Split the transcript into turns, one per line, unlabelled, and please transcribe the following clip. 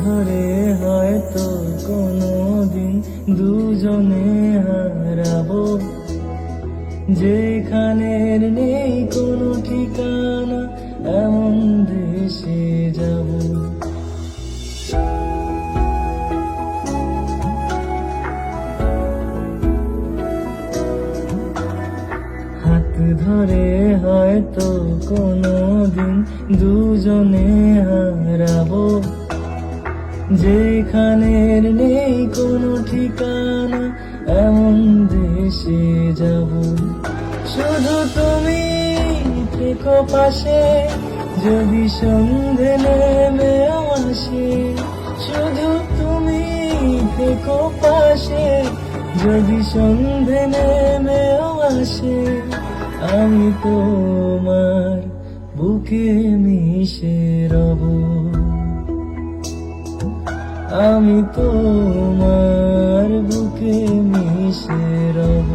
ধরে হয়তো কোনোদিন দুজনে হারাবো, যেখানের নেই কোনো ঠিকানা, এমন দেশে যাব। হাত ধরে হয়তো কোনোদিন দুজনে হারাবো, যেখানের নেই কোনো ঠিকানা, এমন দেশে যাব। শুধু তুমি থেকো পাশে, যদি সন্ধে নেমেও আসে। শুধু তুমি থেকো পাশে, যদি সন্ধে নেমেও আসে। আমি তোমার বুকে মিশে রব, আমি তোমার বুকে মিশে রব।